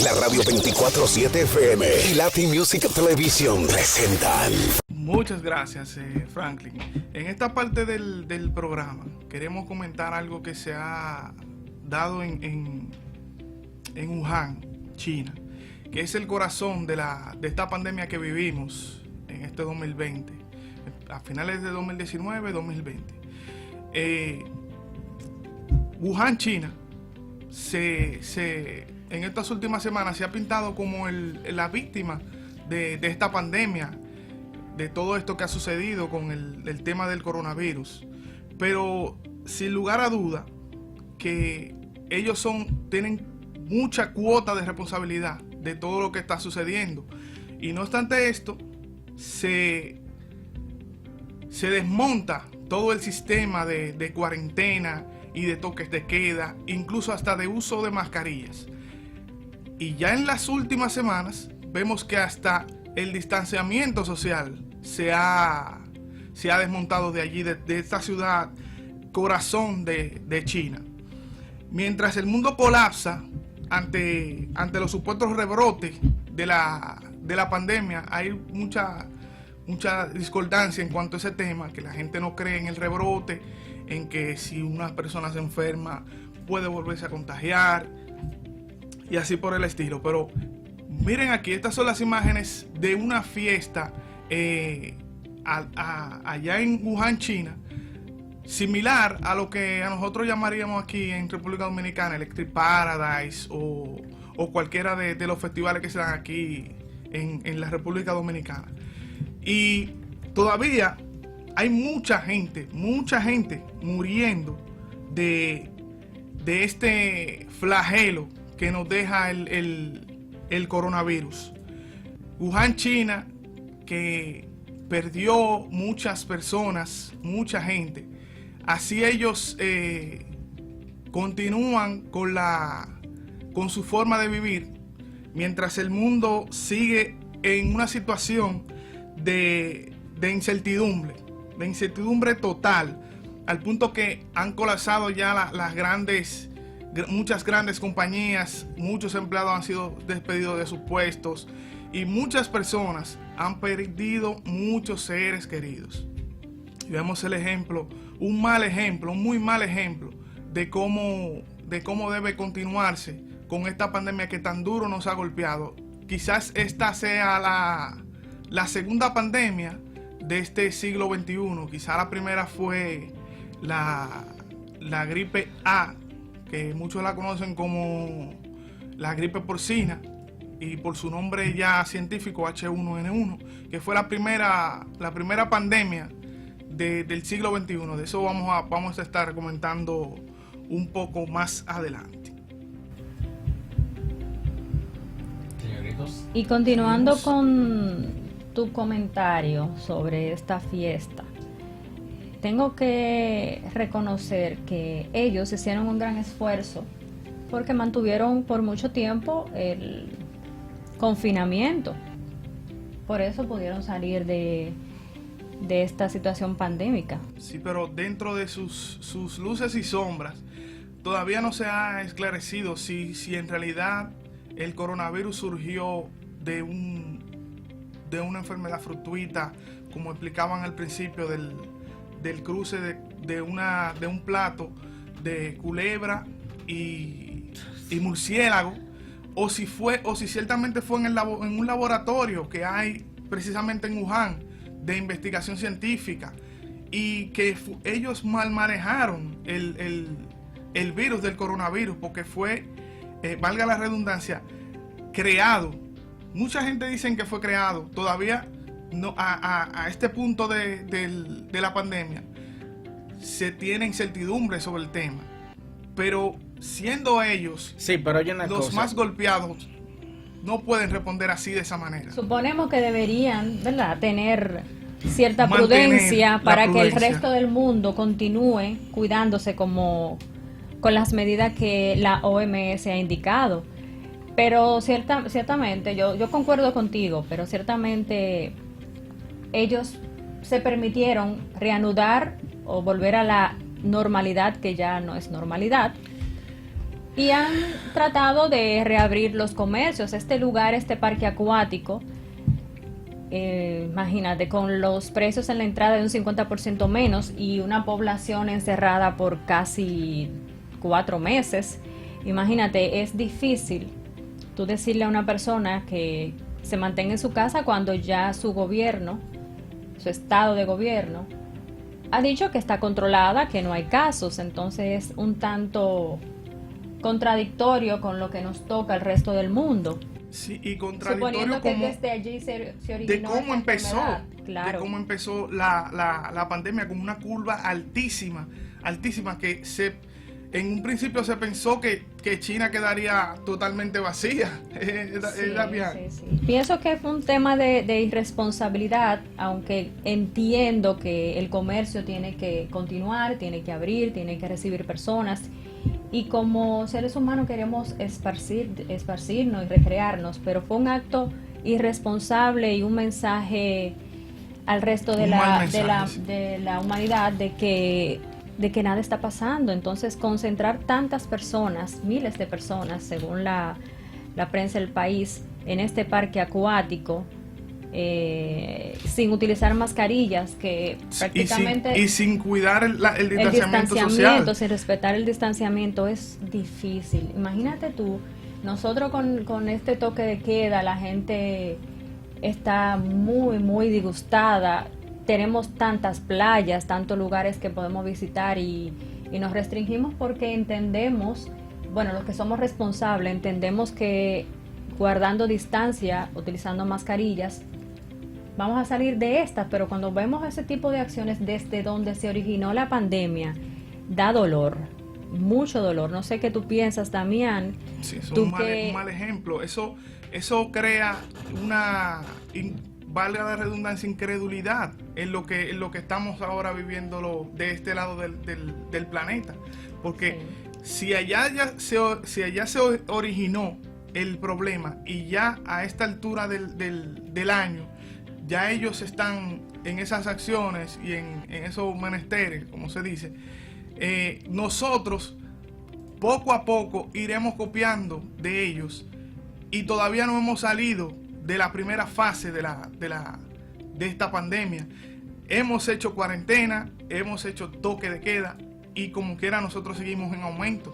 La Radio 24/7 FM y Latin Music Televisión presentan. Muchas gracias, Franklin. En esta parte del programa queremos comentar algo que se ha dado en Wuhan, China, que es el corazón de esta pandemia que vivimos en este 2020, a finales de 2019, 2020. Wuhan, China, en estas últimas semanas se ha pintado como la víctima de esta pandemia, de todo esto que ha sucedido con el tema del coronavirus. Pero sin lugar a duda que ellos tienen mucha cuota de responsabilidad de todo lo que está sucediendo. Y no obstante esto, se desmonta todo el sistema de cuarentena y de toques de queda, incluso hasta de uso de mascarillas. Y ya en las últimas semanas vemos que hasta el distanciamiento social se ha desmontado de allí, de esta ciudad corazón de China. Mientras el mundo colapsa ante los supuestos rebrotes de la pandemia, hay mucha discordancia en cuanto a ese tema, que la gente no cree en el rebrote, en que si una persona se enferma puede volverse a contagiar y así por el estilo. Pero miren aquí, estas son las imágenes de una fiesta allá en Wuhan, China, similar a lo que a nosotros llamaríamos aquí en República Dominicana Electric Paradise o cualquiera de los festivales que se dan aquí en la República Dominicana. Y todavía hay mucha gente muriendo de este flagelo que nos deja el coronavirus. Wuhan, China, que perdió muchas personas, mucha gente. Así ellos continúan con su forma de vivir, mientras el mundo sigue en una situación de incertidumbre total, al punto que han colapsado ya muchas grandes compañías, muchos empleados han sido despedidos de sus puestos y muchas personas han perdido muchos seres queridos. Y vemos el ejemplo, un muy mal ejemplo de cómo debe continuarse con esta pandemia que tan duro nos ha golpeado. Quizás esta sea la segunda pandemia de este siglo XXI. Quizás la primera fue la gripe A, que muchos la conocen como la gripe porcina, y por su nombre ya científico H1N1, que fue la primera pandemia del siglo XXI. De eso vamos a estar comentando un poco más adelante. Señoritos. Y continuando con tu comentario sobre esta fiesta, tengo que reconocer que ellos hicieron un gran esfuerzo porque mantuvieron por mucho tiempo el confinamiento. Por eso pudieron salir de esta situación pandémica. Sí, pero dentro de sus luces y sombras, todavía no se ha esclarecido si en realidad el coronavirus surgió de una enfermedad fortuita, como explicaban al principio del cruce de un plato de culebra y murciélago, o si ciertamente fue en un laboratorio que hay precisamente en Wuhan de investigación científica, y que ellos mal manejaron el virus del coronavirus, porque fue, valga la redundancia, creado. Mucha gente dice que fue creado. Todavía no, a este punto de la pandemia se tiene incertidumbre sobre el tema, pero siendo ellos los más golpeados, no pueden responder así, de esa manera. Suponemos que deberían, ¿verdad?, tener cierta prudencia para que el resto del mundo continúe cuidándose con las medidas que la OMS ha indicado. Pero ciertamente, yo concuerdo contigo, pero ciertamente ellos se permitieron reanudar o volver a la normalidad, que ya no es normalidad, Y han tratado de reabrir los comercios. Este lugar, este parque acuático, imagínate, con los precios en la entrada de un 50% menos y una población encerrada por casi 4 meses. Imagínate, es difícil tú decirle a una persona que se mantenga en su casa cuando ya su gobierno, su estado de gobierno, ha dicho que está controlada, que no hay casos. Entonces es un tanto contradictorio con lo que nos toca al resto del mundo. Sí, y contradictorio Suponiendo que como desde allí se originó de cómo esta empezó, enfermedad. Claro. de cómo empezó la pandemia con una curva altísima, que en un principio se pensó que China quedaría totalmente vacía. Sí. Pienso que fue un tema de irresponsabilidad, aunque entiendo que el comercio tiene que continuar, tiene que abrir, tiene que recibir personas. Y como seres humanos queremos esparcirnos y recrearnos, pero fue un acto irresponsable y un mensaje al resto de la humanidad de que nada está pasando. Entonces, concentrar tantas personas, miles de personas, según la prensa del país, en este parque acuático, sin utilizar mascarillas, que prácticamente y sin cuidar el distanciamiento social, sin respetar el distanciamiento, es difícil. Imagínate tú, nosotros con este toque de queda, la gente está muy, muy disgustada. Tenemos tantas playas, tantos lugares que podemos visitar y nos restringimos porque entendemos, bueno, los que somos responsables, entendemos que guardando distancia, utilizando mascarillas, vamos a salir de estas. Pero cuando vemos ese tipo de acciones desde donde se originó la pandemia, da dolor, mucho dolor. No sé qué tú piensas, Damián. Sí, es un mal ejemplo. Eso crea una, valga la redundancia, incredulidad en lo que estamos ahora viviendo de este lado del planeta. Porque si allá se originó el problema y ya a esta altura del año, ya ellos están en esas acciones y en esos menesteres, como se dice, nosotros poco a poco iremos copiando de ellos y todavía no hemos salido de la primera fase de esta pandemia. Hemos hecho cuarentena, hemos hecho toque de queda y como quiera nosotros seguimos en aumento.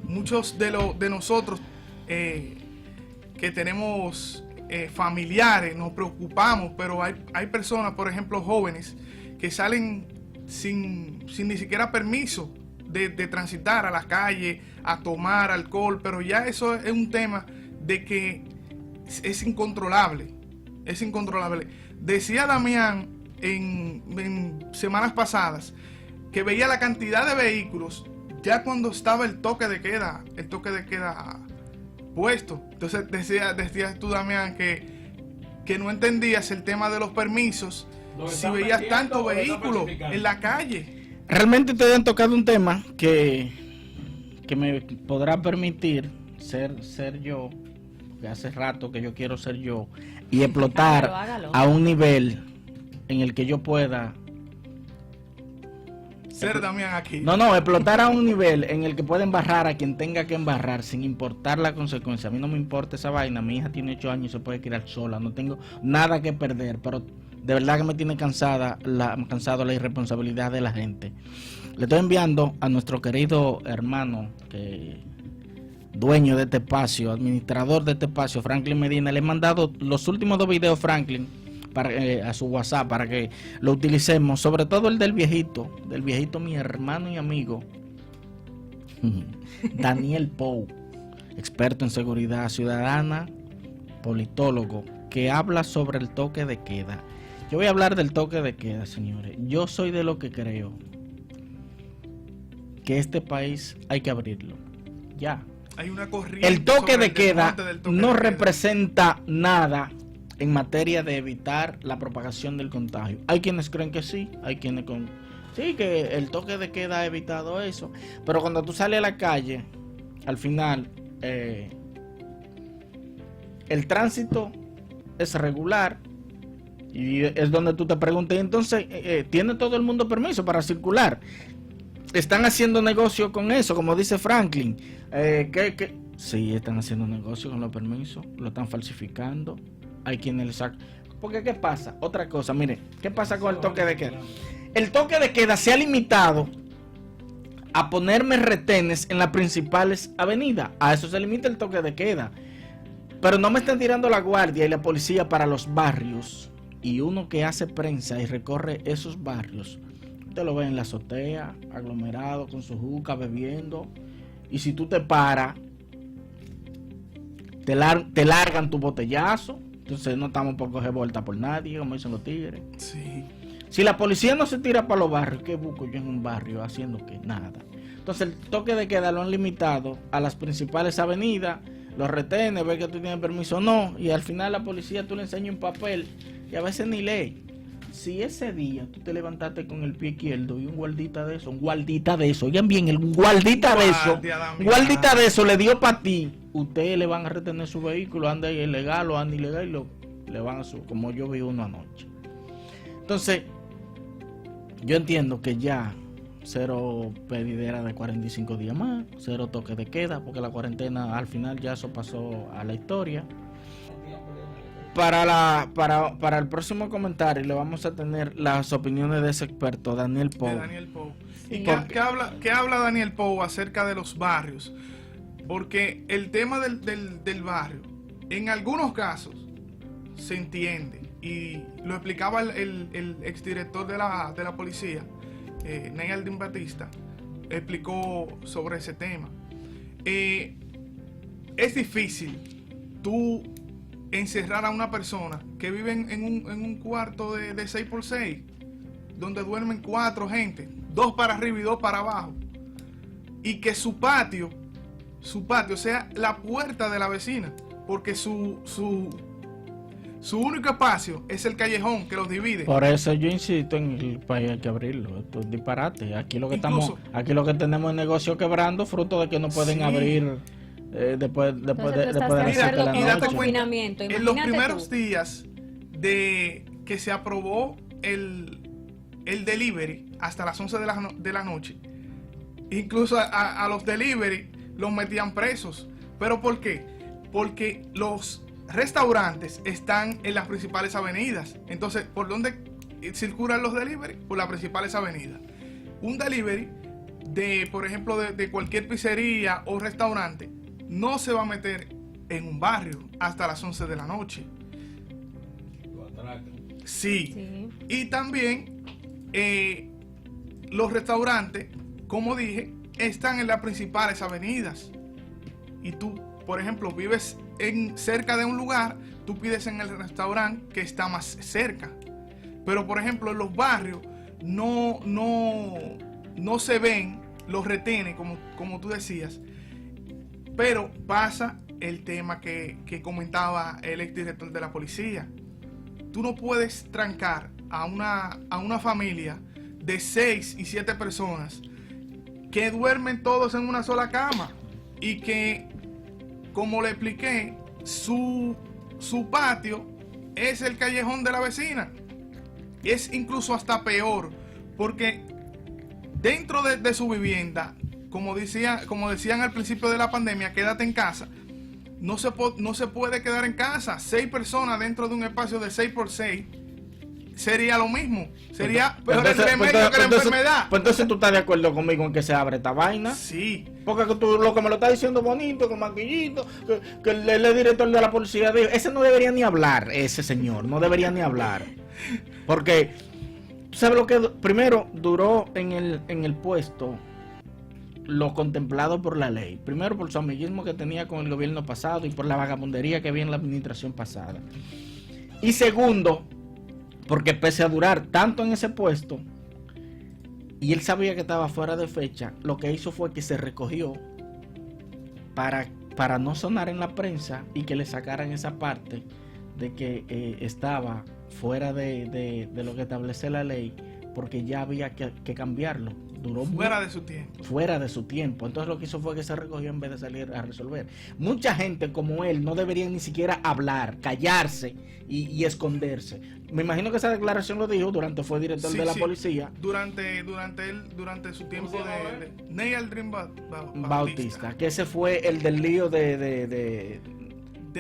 Muchos de nosotros que tenemos familiares nos preocupamos, pero hay personas, por ejemplo jóvenes, que salen sin ni siquiera permiso de transitar a la calle, a tomar alcohol, pero ya eso es un tema de que es incontrolable. Decía Damián en semanas pasadas que veía la cantidad de vehículos ya cuando estaba el toque de queda puesto. Entonces decías tú, Damián, que no entendías el tema de los permisos si veías tantos vehículos en la calle. Realmente ustedes han tocado un tema que me podrá permitir ser yo, que hace rato que yo quiero ser yo, y explotar hágalo. A un nivel en el que yo pueda ser Damián aquí. No, explotar a un nivel en el que pueda embarrar a quien tenga que embarrar sin importar la consecuencia. A mí no me importa esa vaina, mi hija tiene 8 años y se puede criar sola, no tengo nada que perder, pero de verdad que me tiene cansado la irresponsabilidad de la gente. Le estoy enviando a nuestro querido hermano, dueño de este espacio, administrador de este espacio, Franklin Medina. Le he mandado los últimos 2 videos, Franklin, a su WhatsApp para que lo utilicemos, sobre todo el del viejito, mi hermano y amigo Daniel Pou, experto en seguridad ciudadana, politólogo, que habla sobre el toque de queda. Yo voy a hablar del toque de queda, señores. Yo soy de lo que creo que este país hay que abrirlo ya. Hay una corriente. El toque de queda no queda representa nada en materia de evitar la propagación del contagio. Hay quienes creen que sí, hay quienes sí, que el toque de queda ha evitado eso, pero cuando tú sales a la calle, al final el tránsito es regular y es donde tú te preguntas, entonces, ¿tiene todo el mundo permiso para circular? están haciendo negocio con eso, como dice Franklin. Sí, están haciendo negocio con los permisos, lo están falsificando. Hay quienes le sacan. Porque ¿qué pasa? Otra cosa, mire, ¿qué pasa con el toque de queda? El toque de queda se ha limitado a ponerme retenes en las principales avenidas. A eso se limita el toque de queda. Pero no me están tirando la guardia y la policía para los barrios. Y uno que hace prensa y recorre esos barrios, usted lo ve en la azotea, aglomerado, con su juca, bebiendo. Y si tú te paras, te largan tu botellazo. Entonces no estamos por coger vuelta por nadie, como dicen los tigres. Sí. Si la policía no se tira para los barrios, ¿qué busco yo en un barrio haciendo qué? Nada. Entonces el toque de queda lo han limitado a las principales avenidas, los retenes, ver que tú tienes permiso o no, y al final la policía tú le enseñas un papel y a veces ni lee. Si ese día tú te levantaste con el pie izquierdo y un guardita de eso, oigan bien, un guardita de eso le dio para ti, ustedes le van a retener su vehículo, anda ilegal o anda ilegal, y le van a como yo vi uno anoche. Entonces, yo entiendo que ya cero pedidera de 45 días más, cero toque de queda, porque la cuarentena al final ya eso pasó a la historia. Para el próximo comentario le vamos a tener las opiniones de ese experto, Daniel Pou. ¿Y qué habla Daniel Pou acerca de los barrios? Porque el tema del barrio, en algunos casos, se entiende. Y lo explicaba el exdirector de la policía, Neyaldin Batista, explicó sobre ese tema. Es difícil tú encerrar a una persona que vive en un cuarto de 6x6, donde duermen 4 gente, 2 para arriba y 2 para abajo, y que su patio sea la puerta de la vecina, porque su único espacio es el callejón que los divide. Por eso yo insisto en el país hay que abrirlo. Esto es disparate. Aquí lo que tenemos es negocio quebrando, fruto de que no pueden abrir después de las 7 de la noche. En los primeros días de que se aprobó el delivery hasta las 11 de la noche, incluso a los delivery los metían presos. ¿Pero por qué? Porque los restaurantes están en las principales avenidas. Entonces, ¿por dónde circulan los delivery? Por las principales avenidas. Un delivery por ejemplo, de cualquier pizzería o restaurante no se va a meter en un barrio hasta las 11 de la noche. Sí. Y también los restaurantes, como dije, están en las principales avenidas. Y tú, por ejemplo, vives cerca de un lugar, tú pides en el restaurante que está más cerca. Pero, por ejemplo, en los barrios no se ven los retenes, como tú decías. Pero pasa el tema que comentaba el exdirector de la policía. Tú no puedes trancar a una familia de 6 y 7 personas que duermen todos en una sola cama y que, como le expliqué, su patio es el callejón de la vecina. Es incluso hasta peor, porque dentro de su vivienda, como decían al principio de la pandemia, quédate en casa. No se puede quedar en casa. 6 personas dentro de un espacio de 6x6 sería lo mismo. Sería peor el remedio que la enfermedad. Pues entonces tú estás de acuerdo conmigo en que se abre esta vaina. Sí. Porque tú lo que me lo estás diciendo bonito, con maquillito, que el director de la policía dijo, ese no debería ni hablar, ese señor, no debería ni hablar. Porque, ¿tú sabes lo que primero duró en el puesto? Lo contemplado por la ley. Primero por su amiguismo que tenía con el gobierno pasado y por la vagabundería que había en la administración pasada. Y segundo, porque pese a durar tanto en ese puesto y él sabía que estaba fuera de fecha, lo que hizo fue que se recogió para no sonar en la prensa y que le sacaran esa parte de que estaba fuera de lo que establece la ley, porque ya había que cambiarlo. duró Fuera de su tiempo. fuera de su tiempo. Entonces lo que hizo fue que se recogió en vez de salir a resolver. Mucha gente como él no debería ni siquiera hablar, callarse y esconderse. Me imagino que esa declaración lo dijo durante fue director Sí, de la sí. policía. Durante su tiempo se llamaba de Neil Dream Bautista, que ese fue el del lío De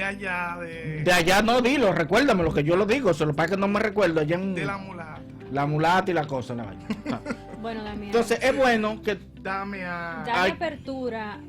allá, de allá, no dilo, recuérdame lo que yo lo digo, solo para que no me recuerdo, allá en de la mulata. la mulata y la cosa, la vaina. Ah. Bueno, Damián, Entonces es bueno que Dame a... da Ay. la apertura,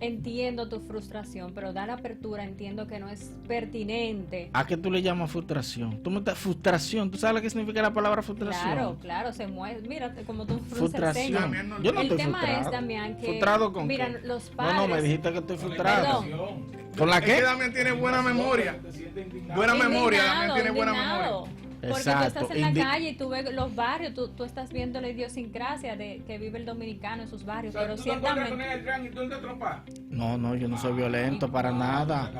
entiendo tu frustración, pero da la apertura, entiendo que no es pertinente. ¿a qué tú le llamas frustración? Frustración, ¿tú sabes lo que significa la palabra frustración? Claro, claro, se mueve. Mira, como tú Frustración. Damián, no- Yo no El estoy tema frustrado. es, Damián, que ¿Frustrado con mira, qué? los No, padres. no, me dijiste que estoy frustrado. Perdón. ¿Con la Es que qué? Damián tiene buena memoria. Buena memoria, Damián tiene buena indignado, memoria. Porque Exacto, tú estás en la indi- calle y tú ves los barrios, tú estás viendo la idiosincrasia de que vive el dominicano en sus barrios, pero ciertamente. No, yo no soy violento para nada.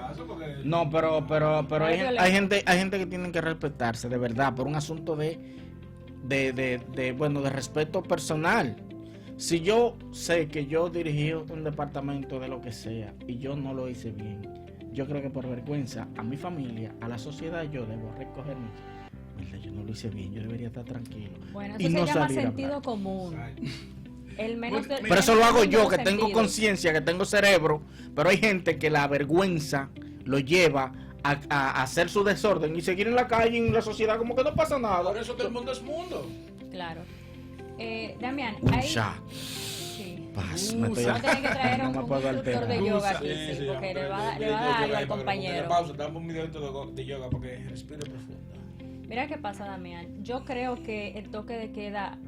No. No, pero No es violento. hay gente que tienen que respetarse, de verdad, por un asunto de respeto personal. Si yo sé que yo dirigí un departamento de lo que sea y yo no lo hice bien, yo creo que por vergüenza a mi familia, a la sociedad, yo debo recogerme. Mira, yo no lo hice bien, yo debería estar tranquilo. Bueno, y eso no se llama salir a sentido hablar. común. El menos de- Pero Pero eso lo hago el yo, menos que de tengo sentidos. conciencia, que tengo cerebro, pero hay gente que la vergüenza lo lleva a hacer su desorden y seguir en la calle, en la sociedad, como que no pasa nada. Por eso que el mundo es mundo. Claro. Damián, ahí. Ya, Sí. paz, me estoy Vamos a tener que traer no un me puedo instructor de alterar. yoga aquí, sí, porque le va a dar algo al compañero. Pausa, dame un videito de yoga porque respire profundo. Mira qué pasa, Damián. Yo creo que el toque de queda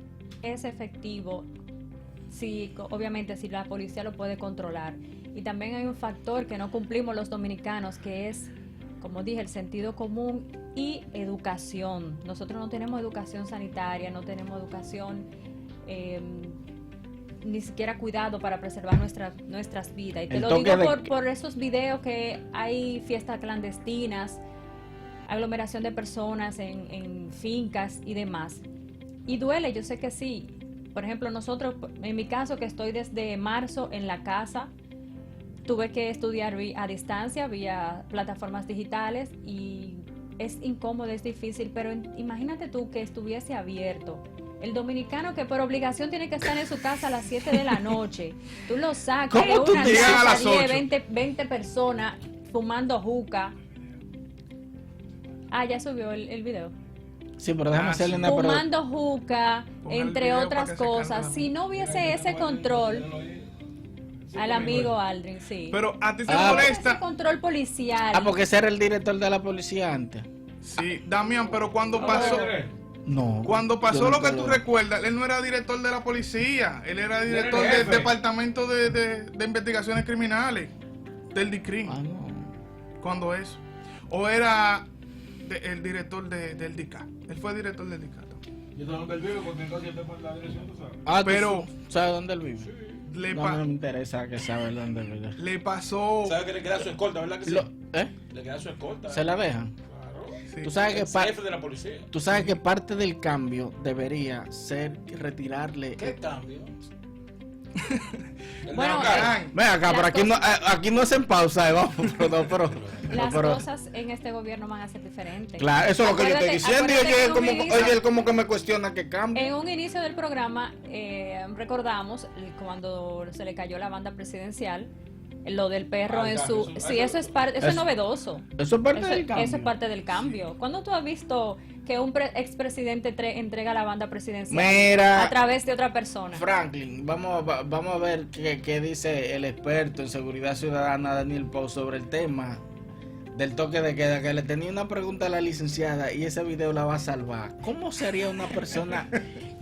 es efectivo si, obviamente, si la policía lo puede controlar. Y también hay un factor que no cumplimos los dominicanos, que es, como dije, el sentido común y educación. Nosotros no tenemos educación sanitaria, no tenemos educación, ni siquiera cuidado para preservar nuestras vidas. Y te El lo toque digo de- por esos videos que hay fiestas clandestinas, aglomeración de personas en fincas y demás. Y duele, yo sé que sí. Por ejemplo, nosotros, en mi caso, que estoy desde marzo en la casa, tuve que estudiar a distancia, vía plataformas digitales, y es incómodo, es difícil, pero imagínate tú que estuviese abierto. El dominicano que por obligación tiene que estar en su casa a las 7 de la noche, tú lo sacas, ¿Cómo es tú una llegas a casa, las 10, 8? 20 personas fumando juca. Ah, ya subió el video. Sí, pero déjame Ah, hacerle sí. una pregunta. Fumando juca, Ponga el entre video para otras que se cosas. calme. Si no hubiese ese control, al amigo Aldrin, sí. Pero a ti te Ah, ese molesta. control policial. Ah, porque ese era el director de la policía antes. Sí, Damián, pero cuando pasó. No. Cuando pasó yo no lo que tú creo. recuerdas, él no era director de la policía, él era director el del jefe. departamento de investigaciones criminales, del DICRIM, Ah, no. cuando eso. O era el director del DICA, él fue director del DICA. Yo sé dónde él vive porque casi yo tengo la dirección, tú sabes. Ah, Pero- ¿tú sabes dónde él vive? Le, No, pa- no me interesa que sabe dónde él vive. le pasó. ¿Sabes que le queda su escolta, verdad que sí? ¿Eh? Le queda su escolta. ¿Se la dejan? Claro. Sí. Tú sabes que El jefe de la policía. tú sabes que parte del cambio debería ser retirarle. ¿Qué cambio? Bueno, Ven acá, Las pero aquí no hacen pausa, vamos. las pero- cosas en este gobierno van a ser diferentes. Claro, eso es lo que yo estoy Acuérdate- diciendo. Y acuérdate oye, que en un inicio- él como que me cuestiona que cambie. En un inicio del programa recordamos cuando se le cayó la banda presidencial, lo del perro Ah, en cambio, su... eso- Sí, eso es parte, eso es Eso- novedoso. Eso es parte Eso, del cambio. eso es parte del cambio. ¿Cuándo tú has visto que un expresidente entrega la banda presidencial Mira, a través de otra persona? Franklin, vamos a ver qué dice el experto en seguridad ciudadana Daniel Pau sobre el tema del toque de queda, que le tenía una pregunta a la licenciada y ese video la va a salvar. ¿Cómo sería una persona,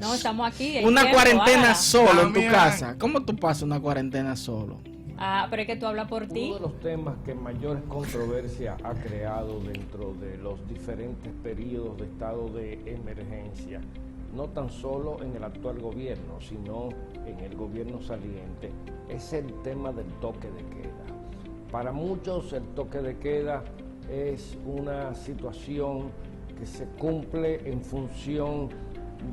No, estamos aquí. hay una tiempo, cuarentena hágala. solo en tu Damián. casa? ¿Cómo tú pasas una cuarentena solo? Ah, pero es que tú hablas por ti. Uno de los temas que mayor controversia ha creado dentro de los diferentes periodos de estado de emergencia, no tan solo en el actual gobierno, sino en el gobierno saliente, es el tema del toque de queda. Para muchos el toque de queda es una situación que se cumple en función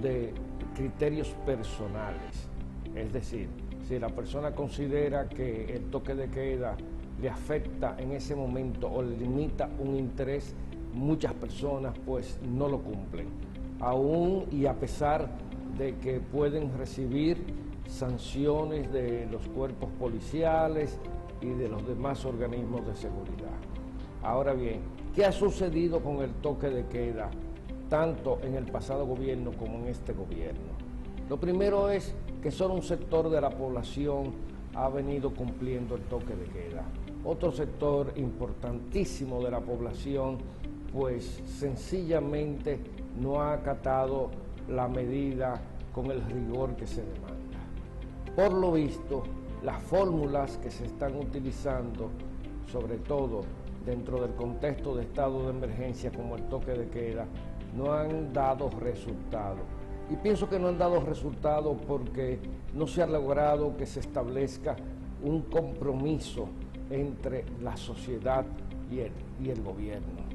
de criterios personales. Es decir, si la persona considera que el toque de queda le afecta en ese momento o le limita un interés, muchas personas pues no lo cumplen, aún y a pesar de que pueden recibir sanciones de los cuerpos policiales y de los demás organismos de seguridad. Ahora bien, ¿qué ha sucedido con el toque de queda, tanto en el pasado gobierno como en este gobierno? Lo primero es que solo un sector de la población ha venido cumpliendo el toque de queda. Otro sector importantísimo de la población, pues sencillamente no ha acatado la medida con el rigor que se demanda. Por lo visto, las fórmulas que se están utilizando, sobre todo dentro del contexto de estado de emergencia como el toque de queda, no han dado resultado. Y pienso que no han dado resultado porque no se ha logrado que se establezca un compromiso entre la sociedad y el gobierno.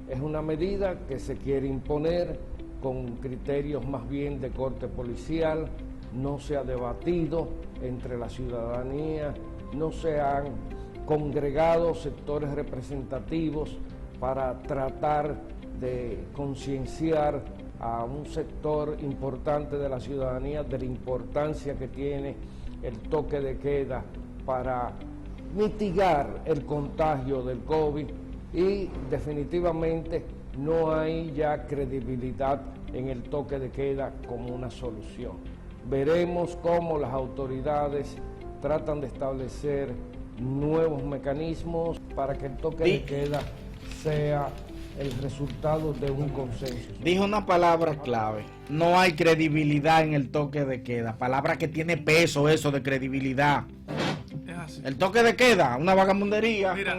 Es una medida que se quiere imponer con criterios más bien de corte policial, no se ha debatido entre la ciudadanía, no se han congregado sectores representativos para tratar de concienciar a un sector importante de la ciudadanía de la importancia que tiene el toque de queda para mitigar el contagio del COVID, y definitivamente no hay ya credibilidad en el toque de queda como una solución. Veremos cómo las autoridades tratan de establecer nuevos mecanismos para que el toque de queda sea el resultado de un consenso. Dijo una palabra clave: no hay credibilidad en el toque de queda. Palabra que tiene peso, eso de credibilidad. Es así. El toque de queda, una vagabundería. Mira.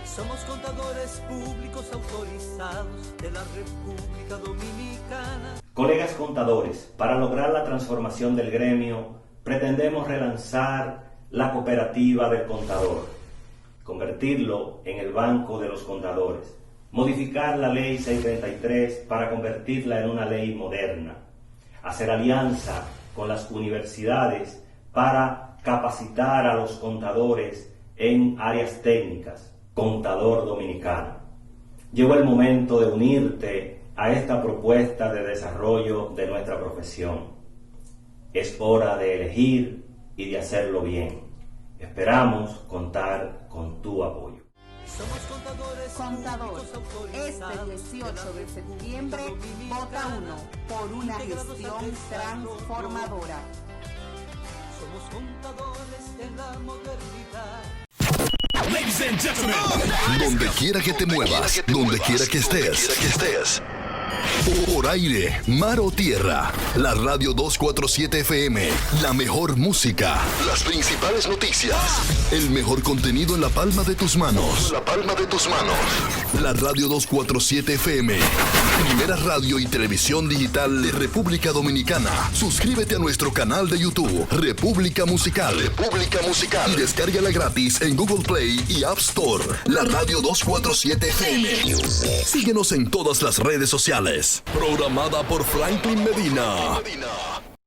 Somos contadores públicos autorizados de la República Dominicana. Colegas contadores, para lograr la transformación del gremio, pretendemos relanzar la cooperativa del contador, convertirlo en el banco de los contadores, modificar la ley 633 para convertirla en una ley moderna, hacer alianza con las universidades para capacitar a los contadores en áreas técnicas. Contador dominicano, llegó el momento de unirte a esta propuesta de desarrollo de nuestra profesión. Es hora de elegir y de hacerlo bien. Esperamos contar con tu apoyo. Somos contadores públicos autorizados. Este 18 de septiembre, vota 1 por una gestión transformadora. Somos contadores de la modernidad. Ladies and gentlemen, donde quiera que te muevas, donde quiera que estés. Por aire, mar o tierra, la radio 247 FM, la mejor música, las principales noticias, el mejor contenido en la palma de tus manos. La radio 247 FM, primera radio y televisión digital de República Dominicana. Suscríbete a nuestro canal de YouTube, República Musical. Y descárgala gratis en Google Play y App Store. La radio 247 FM. Síguenos en todas las redes sociales. Programada por Franklin Medina.